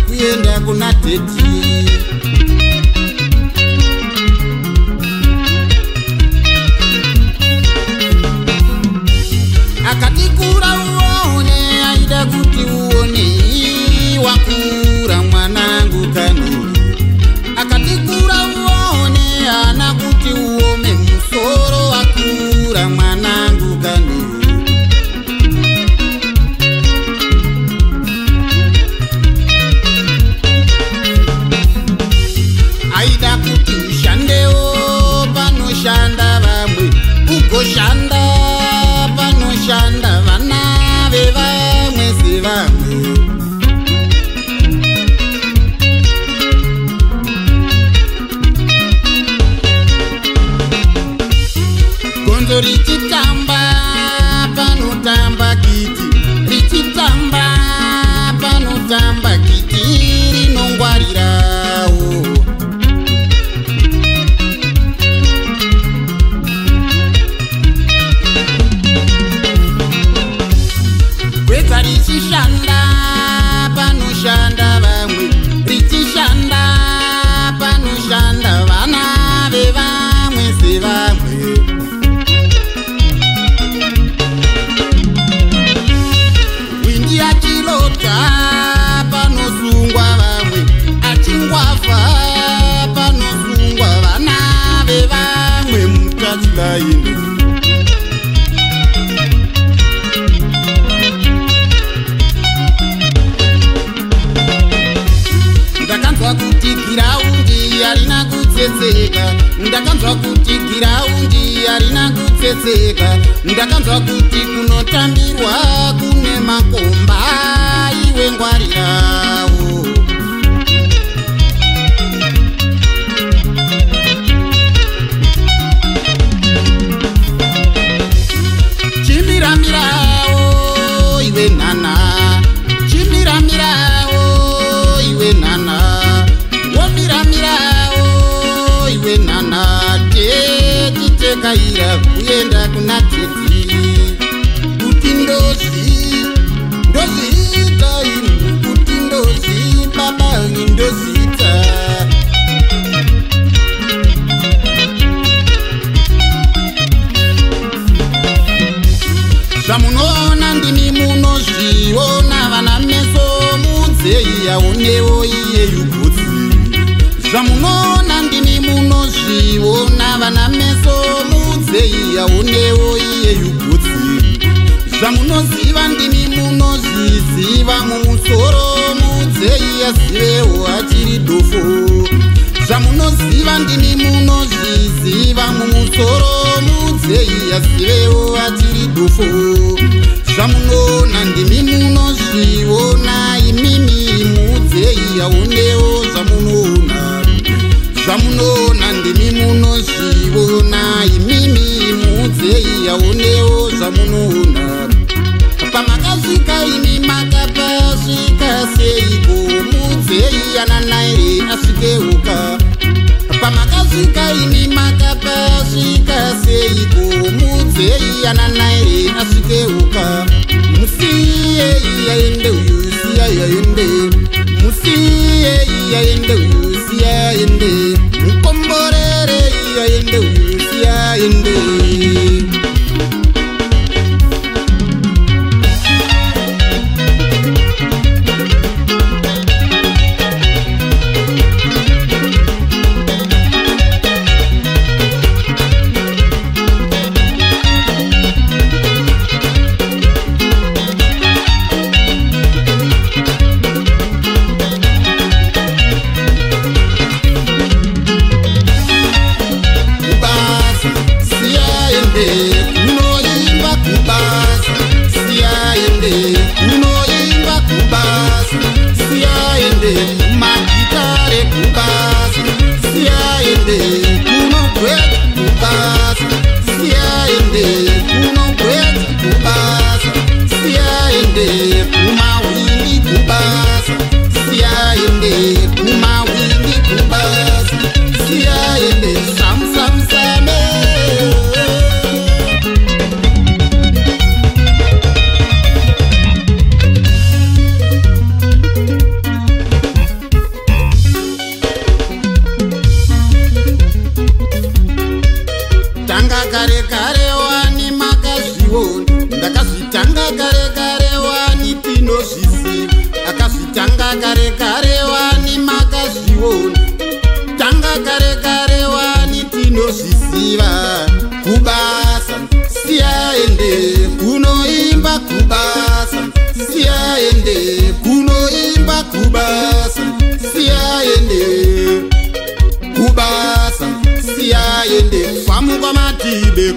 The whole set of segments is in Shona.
Kuenda kuna teti akatikura uone aida kuti uone wakura mwanangu kani akatikura uone ana kuti uome musoro wakura mwanangu kani aida kuti ushandewo panoshanda vamwe ugoshanda panoshanda vana vevamwe sevamwe gonzo richitamba panotamba kiti richitamba panotamba kiti rinongwarirawo kwedza richishanda panoshanda vamwe richishanda panoshanda vana vevamwe sevamwe windi achilota panosungwa vamwe achingwafa panosungwa vana vevamwe mutachilaini ndakanzwa kuti giraundi harina kutsetseka ndakanzwa kuti giraundi harina kutsetseka ndakanzwa kuti kunotambirwa kune makomba iwe ngwarirawo chimiramirawo iwe nana chimiramirawo iwe nana womiramirawo iwe nana tetitekaira kuenda kuna teti kuti ndozita inu kuti ndozi babangi ndozita zvamunoona ndimi munozviona vana meso mudzei yaonewo iye yugotsi zvamunoona ndimi munozviona vana meso mudzei yaonewo iye yugotsi zvamunoziva ndimi munozviziva mumusoro mudzei yazivewo achiri dofo zvamunoziva ndimi munozviziva mumusoro mudzei yazivewo achiri dofo zvamunoona ndimi munozviona imimi mudzei yaonewo zvamunoona zvamunoona ndimi munozviona imimi mudzei yaonewo zvamunoona pamakasvika imi makapasvika seiko mudzei yananaire asvikeuka pamakasvika imi makapasvika seiko mudzei yananaire asvikeuka musiye yaende uyu siya yaende musiye yaende uyu siya yaende mukomborere yaende uyu siya yaende kubasa siyaende kubasa siyaende pamukwa Matibe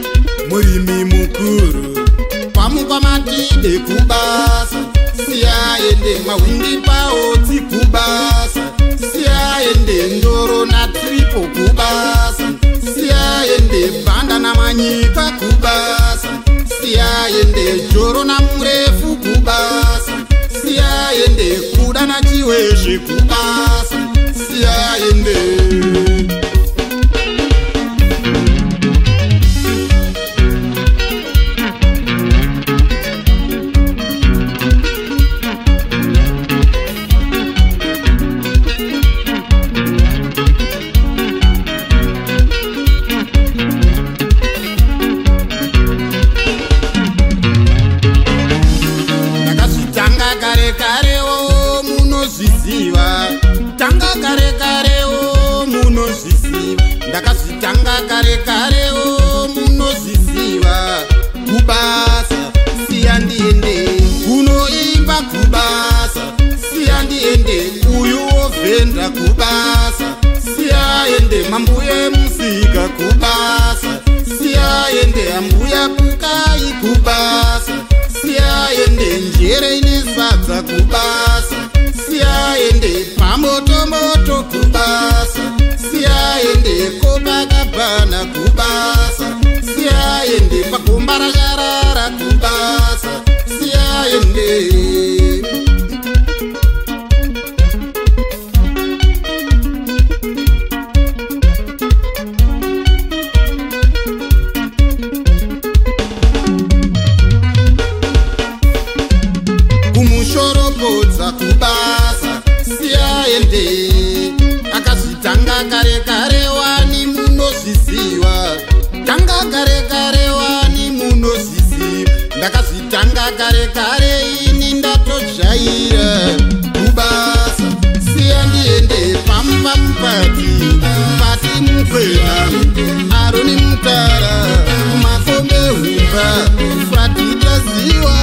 murimi mukuru pamukwa Matibe kubasa siyaende mawindi paotsi kubasa siyaende Ndoro na Tripo kubasa siyaende Banda na Manyika kubasa siyaende Joro na Murefu kubasa siyaende Kuda na Chiweshe kubasa siyaende ndakazvitanga kare kare o munozviziva kubasa siyandiende kunoimba kubasa siyandiende uyu wovhenda kubasa siyaende mambuye musika kubasa siyaende ambuya Pukai kubasa siyaende njere ine sadza kubasa siyaende pamotomoto kubasa siyaende Copacabana kubasa siyaende pagomba rajarara kubasa siyaende kumushoropodza kubasa siyaende akazvitanga kare kare wani munozviziva tanga kare kare wani munozviziva ndakazvitanga kare kare ini ndatojaira kubasa siyandiende pamba mupati mukwena Aroni Mutara mafombe humba fatitaziwa